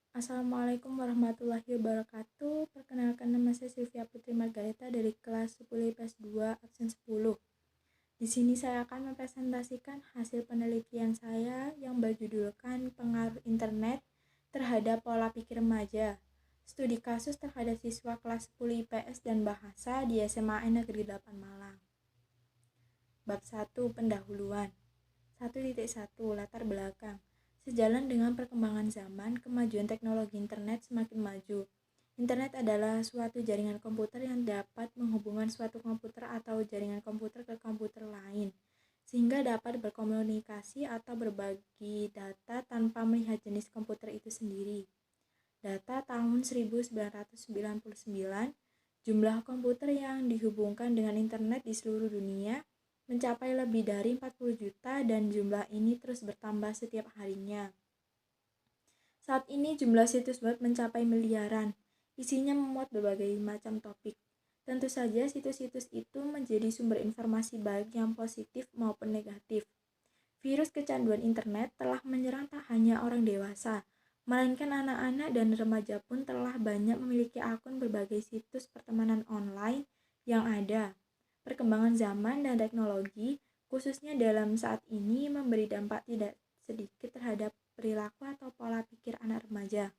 Assalamualaikum warahmatullahi wabarakatuh. Perkenalkan, nama saya Sylvia Putri Margareta dari kelas 10 IPS 2 absen 10. Di sini saya akan mempresentasikan hasil penelitian saya yang berjudulkan Pengaruh Internet terhadap Pola Pikir Remaja. Studi kasus terhadap siswa kelas 10 IPS dan Bahasa di SMA Negeri 8 Malang. Bab 1. Pendahuluan. 1.1 Latar belakang. Sejalan dengan perkembangan zaman, kemajuan teknologi internet semakin maju. Internet adalah suatu jaringan komputer yang dapat menghubungkan suatu komputer atau jaringan komputer ke komputer lain, sehingga dapat berkomunikasi atau berbagi data tanpa melihat jenis komputer itu sendiri. Data tahun 1999, jumlah komputer yang dihubungkan dengan internet di seluruh dunia mencapai lebih dari 40 juta dan jumlah ini terus bertambah setiap harinya. Saat ini jumlah situs web mencapai miliaran, isinya memuat berbagai macam topik. Tentu saja situs-situs itu menjadi sumber informasi baik yang positif maupun negatif. Virus kecanduan internet telah menyerang tak hanya orang dewasa, melainkan anak-anak dan remaja pun telah banyak memiliki akun berbagai situs pertemanan online yang ada. Perkembangan zaman dan teknologi, khususnya dalam saat ini, memberi dampak tidak sedikit terhadap perilaku atau pola pikir anak remaja.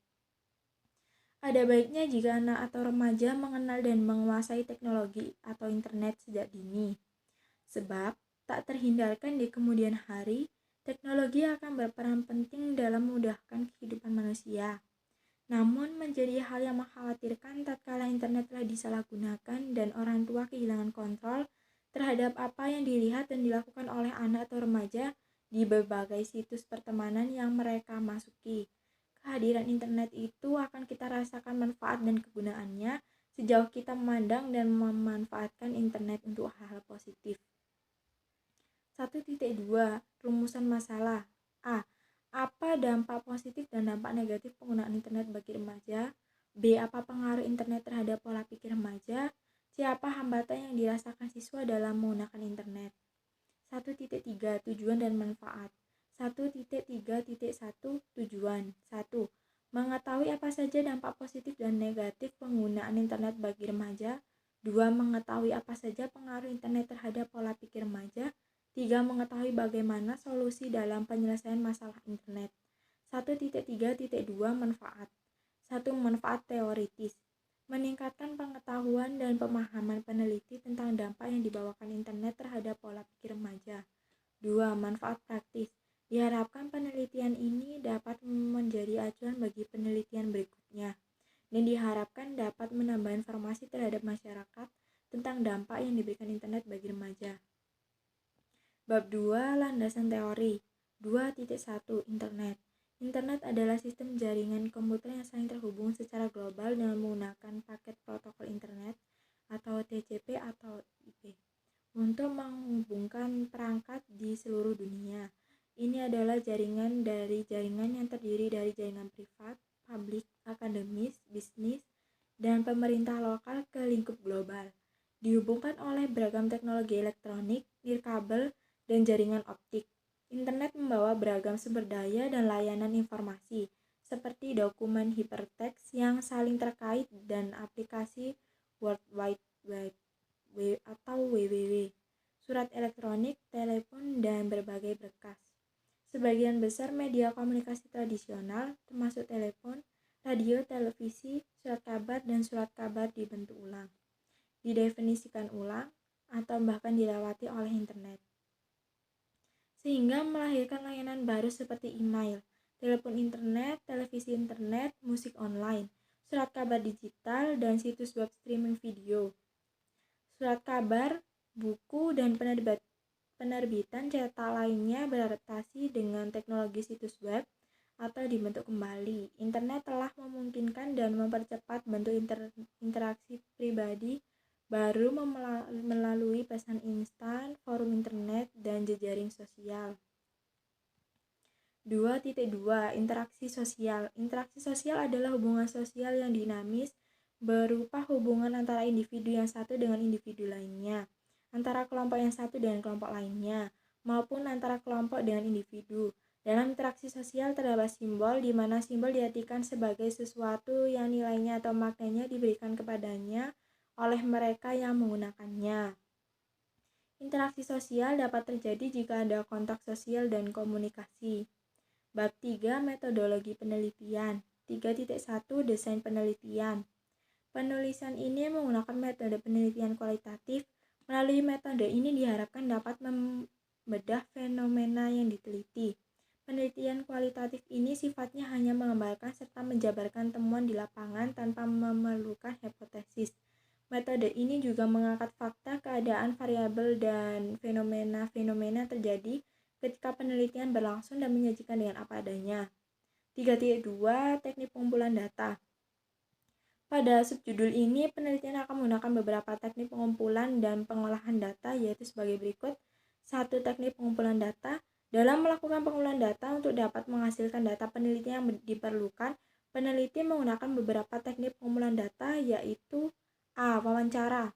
Ada baiknya jika anak atau remaja mengenal dan menguasai teknologi atau internet sejak dini. Sebab, tak terhindarkan di kemudian hari, teknologi akan berperan penting dalam memudahkan kehidupan manusia. Namun, menjadi hal yang mengkhawatirkan tatkala internet telah disalahgunakan dan orang tua kehilangan kontrol terhadap apa yang dilihat dan dilakukan oleh anak atau remaja di berbagai situs pertemanan yang mereka masuki. Kehadiran internet itu akan kita rasakan manfaat dan kegunaannya sejauh kita memandang dan memanfaatkan internet untuk hal-hal positif. 1.2 Rumusan masalah. A. Apa dampak positif dan dampak negatif penggunaan internet bagi remaja? B. Apa pengaruh internet terhadap pola pikir remaja? C. Apa hambatan yang dirasakan siswa dalam menggunakan internet? 1.3 Tujuan dan manfaat. 1.3.1 Tujuan. 1. Mengetahui apa saja dampak positif dan negatif penggunaan internet bagi remaja. 2. Mengetahui apa saja pengaruh internet terhadap pola pikir remaja. 3. Mengetahui bagaimana solusi dalam penyelesaian masalah internet. 1.3.2 Manfaat. 1. Manfaat teoritis. Meningkatkan pengetahuan dan pemahaman peneliti tentang dampak yang dibawakan internet terhadap pola pikir remaja. 2. Manfaat praktis. Diharapkan penelitian ini dapat menjadi acuan bagi penelitian berikutnya, dan diharapkan dapat menambah informasi terhadap masyarakat tentang dampak yang diberikan internet bagi remaja. Bab 2. Landasan teori. 2.1 Internet. Internet adalah sistem jaringan komputer yang saling terhubung secara global dengan menggunakan paket protokol internet atau TCP atau IP untuk menghubungkan perangkat di seluruh dunia. Ini adalah jaringan dari jaringan yang terdiri dari jaringan privat, publik, akademis, bisnis, dan pemerintah lokal ke lingkup global. Dihubungkan oleh beragam teknologi elektronik, nirkabel, dan jaringan optik. Internet membawa beragam sumber daya dan layanan informasi, seperti dokumen hypertext yang saling terkait dan aplikasi World Wide Web atau WWW, surat elektronik, telepon, dan berbagai berkas. Sebagian besar media komunikasi tradisional, termasuk telepon, radio, televisi, surat kabar, dan surat kabar dibentuk ulang, didefinisikan ulang, atau bahkan dilewati oleh internet, sehingga melahirkan layanan baru seperti email, telepon internet, televisi internet, musik online, surat kabar digital, dan situs web streaming video, surat kabar, buku, dan penerbitan cetak lainnya beradaptasi dengan teknologi situs web atau dibentuk kembali. Internet telah memungkinkan dan mempercepat bentuk interaksi pribadi baru melalui pesan instan, forum internet, dan jejaring sosial. 2.2 Interaksi sosial. Interaksi sosial adalah hubungan sosial yang dinamis berupa hubungan antara individu yang satu dengan individu lainnya, antara kelompok yang satu dengan kelompok lainnya, maupun antara kelompok dengan individu. Dalam interaksi sosial terdapat simbol, di mana simbol diartikan sebagai sesuatu yang nilainya atau maknanya diberikan kepadanya oleh mereka yang menggunakannya. Interaksi sosial dapat terjadi jika ada kontak sosial dan komunikasi. Bab 3 Metodologi penelitian. 3.1 Desain penelitian. Penulisan ini menggunakan metode penelitian kualitatif. Melalui metode ini diharapkan dapat membedah fenomena yang diteliti. Penelitian kualitatif ini sifatnya hanya menggambarkan serta menjabarkan temuan di lapangan tanpa memerlukan hipotesis. Metode ini juga mengangkat fakta, keadaan, variabel, dan fenomena-fenomena terjadi ketika penelitian berlangsung dan menyajikan dengan apa adanya. 3.2 Teknik pengumpulan data. Pada subjudul ini, penelitian akan menggunakan beberapa teknik pengumpulan dan pengolahan data, yaitu sebagai berikut. 1. Teknik pengumpulan data. Dalam melakukan pengumpulan data untuk dapat menghasilkan data penelitian yang diperlukan, peneliti menggunakan beberapa teknik pengumpulan data, yaitu A. Wawancara.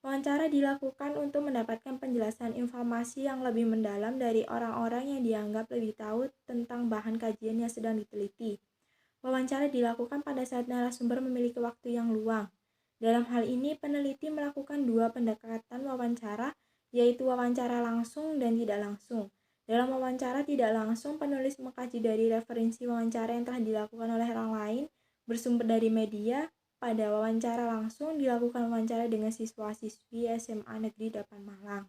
Wawancara dilakukan untuk mendapatkan penjelasan informasi yang lebih mendalam dari orang-orang yang dianggap lebih tahu tentang bahan kajian yang sedang diteliti. Wawancara dilakukan pada saat narasumber memiliki waktu yang luang. Dalam hal ini, peneliti melakukan dua pendekatan wawancara, yaitu wawancara langsung dan tidak langsung. Dalam wawancara tidak langsung, penulis mengkaji dari referensi wawancara yang telah dilakukan oleh orang lain, bersumber dari media. Pada wawancara langsung, dilakukan wawancara dengan siswa-siswi SMA Negeri 8 Malang.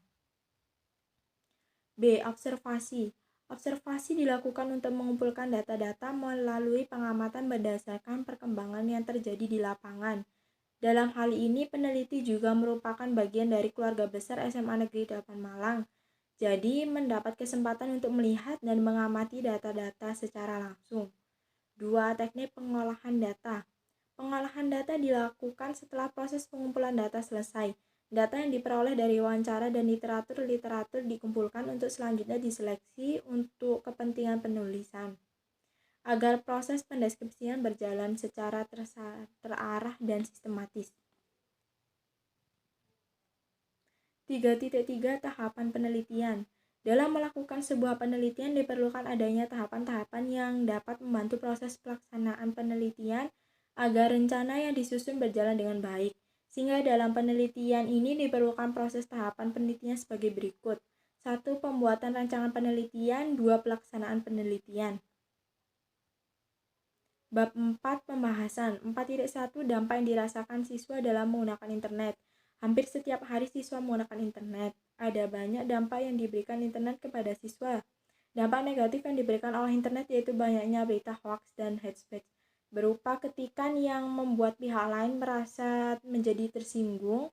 B. Observasi. Observasi dilakukan untuk mengumpulkan data-data melalui pengamatan berdasarkan perkembangan yang terjadi di lapangan. Dalam hal ini, peneliti juga merupakan bagian dari keluarga besar SMA Negeri 8 Malang. Jadi, mendapat kesempatan untuk melihat dan mengamati data-data secara langsung. 2. Teknik pengolahan data. Pengolahan data dilakukan setelah proses pengumpulan data selesai. Data yang diperoleh dari wawancara dan literatur dikumpulkan untuk selanjutnya diseleksi untuk kepentingan penulisan, agar proses pendeskripsian berjalan secara terarah dan sistematis. 3.3 Tahapan penelitian. Dalam melakukan sebuah penelitian diperlukan adanya tahapan-tahapan yang dapat membantu proses pelaksanaan penelitian agar rencana yang disusun berjalan dengan baik. Sehingga dalam penelitian ini diperlukan proses tahapan penelitian sebagai berikut. 1. Pembuatan rancangan penelitian. 2. Pelaksanaan penelitian. Bab 4 Pembahasan. 4.1 Dampak yang dirasakan siswa dalam menggunakan internet. Hampir setiap hari siswa menggunakan internet. Ada banyak dampak yang diberikan internet kepada siswa. Dampak negatif yang diberikan oleh internet yaitu banyaknya berita hoax dan hate speech, berupa ketikan yang membuat pihak lain merasa menjadi tersinggung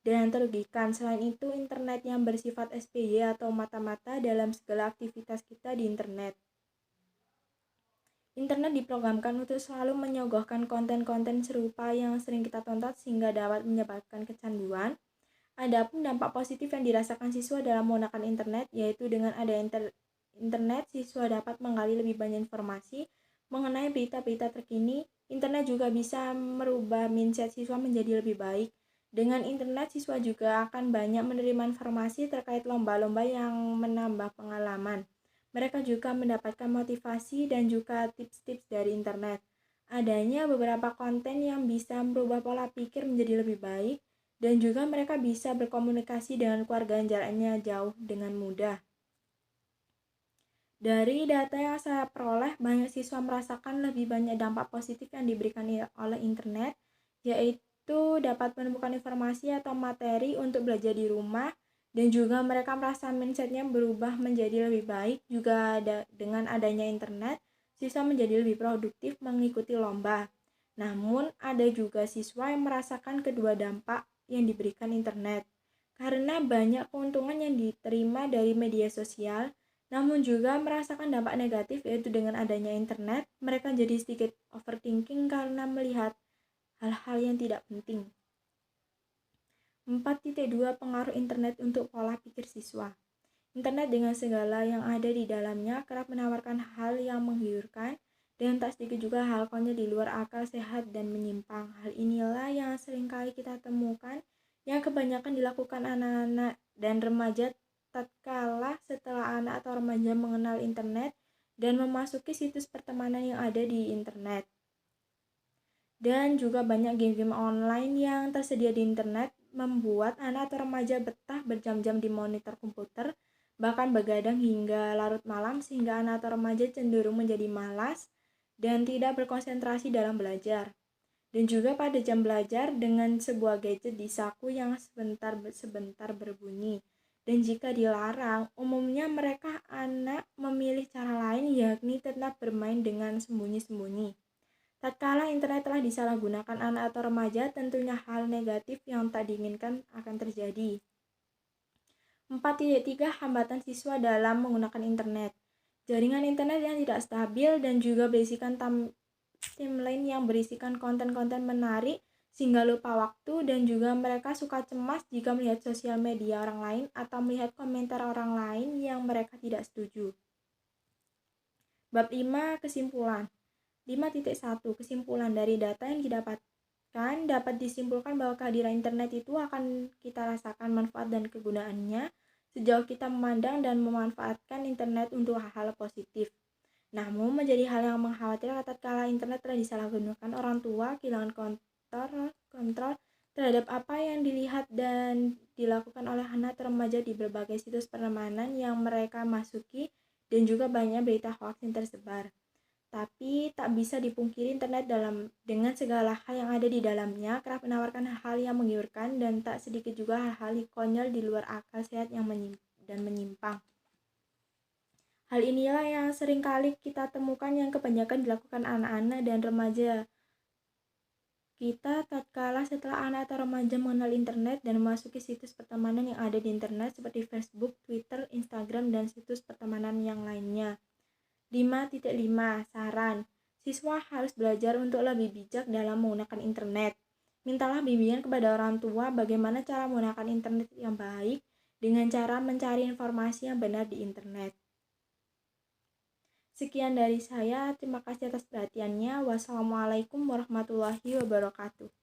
dan terugikan. Selain itu, internet yang bersifat SPY atau mata-mata dalam segala aktivitas kita di internet. Internet diprogramkan untuk selalu menyogohkan konten-konten serupa yang sering kita tonton sehingga dapat menyebabkan kecanduan. Adapun dampak positif yang dirasakan siswa dalam menggunakan internet yaitu dengan ada internet, siswa dapat menggali lebih banyak informasi mengenai berita-berita terkini. Internet juga bisa merubah mindset siswa menjadi lebih baik. Dengan internet, siswa juga akan banyak menerima informasi terkait lomba-lomba yang menambah pengalaman. Mereka juga mendapatkan motivasi dan juga tips-tips dari internet. Adanya beberapa konten yang bisa merubah pola pikir menjadi lebih baik, dan juga mereka bisa berkomunikasi dengan keluarga yang jaraknya jauh dengan mudah. Dari data yang saya peroleh, banyak siswa merasakan lebih banyak dampak positif yang diberikan oleh internet, yaitu dapat menemukan informasi atau materi untuk belajar di rumah, dan juga mereka merasa mindsetnya berubah menjadi lebih baik. Juga dengan adanya internet, siswa menjadi lebih produktif mengikuti lomba. Namun, ada juga siswa yang merasakan kedua dampak yang diberikan internet, karena banyak keuntungan yang diterima dari media sosial, namun juga merasakan dampak negatif yaitu dengan adanya internet, mereka jadi sedikit overthinking karena melihat hal-hal yang tidak penting. 4.2 Pengaruh internet untuk pola pikir siswa. Internet dengan segala yang ada di dalamnya kerap menawarkan hal yang menggiurkan dan tak sedikit juga hal konyol di luar akal sehat dan menyimpang. Hal inilah yang seringkali kita temukan yang kebanyakan dilakukan anak-anak dan remaja tatkala setelah anak atau remaja mengenal internet dan memasuki situs pertemanan yang ada di internet. Dan juga banyak game-game online yang tersedia di internet membuat anak atau remaja betah berjam-jam di monitor komputer, bahkan begadang hingga larut malam sehingga anak atau remaja cenderung menjadi malas dan tidak berkonsentrasi dalam belajar. Dan juga pada jam belajar dengan sebuah gadget di saku yang sebentar berbunyi. Dan jika dilarang, umumnya mereka anak memilih cara lain yakni tetap bermain dengan sembunyi-sembunyi. Tatkala internet telah disalahgunakan anak atau remaja, tentunya hal negatif yang tak diinginkan akan terjadi. 4.3 Hambatan siswa dalam menggunakan internet. Jaringan internet yang tidak stabil dan juga berisikan timeline yang berisikan konten-konten menarik sehingga lupa waktu, dan juga mereka suka cemas jika melihat sosial media orang lain atau melihat komentar orang lain yang mereka tidak setuju. Bab 5 Kesimpulan. 5.1 Kesimpulan dari data yang didapatkan dapat disimpulkan bahwa kehadiran internet itu akan kita rasakan manfaat dan kegunaannya sejauh kita memandang dan memanfaatkan internet untuk hal-hal positif. Namun menjadi hal yang mengkhawatirkan tatkala internet telah disalahgunakan, orang tua kehilangan kontrol terhadap apa yang dilihat dan dilakukan oleh anak atau remaja di berbagai situs pertemanan yang mereka masuki, dan juga banyak berita hoaks yang tersebar. Tapi tak bisa dipungkiri internet dengan segala hal yang ada di dalamnya kerap menawarkan hal yang menggiurkan dan tak sedikit juga hal-hal konyol di luar akal sehat yang menyimpang. Hal inilah yang seringkali kita temukan yang kebanyakan dilakukan anak-anak dan remaja kita tatkala setelah anak atau remaja mengenal internet dan memasuki situs pertemanan yang ada di internet seperti Facebook, Twitter, Instagram, dan situs pertemanan yang lainnya. 5.5 Saran. Siswa harus belajar untuk lebih bijak dalam menggunakan internet. Mintalah bimbingan kepada orang tua bagaimana cara menggunakan internet yang baik dengan cara mencari informasi yang benar di internet. Sekian dari saya, terima kasih atas perhatiannya. Wassalamualaikum warahmatullahi wabarakatuh.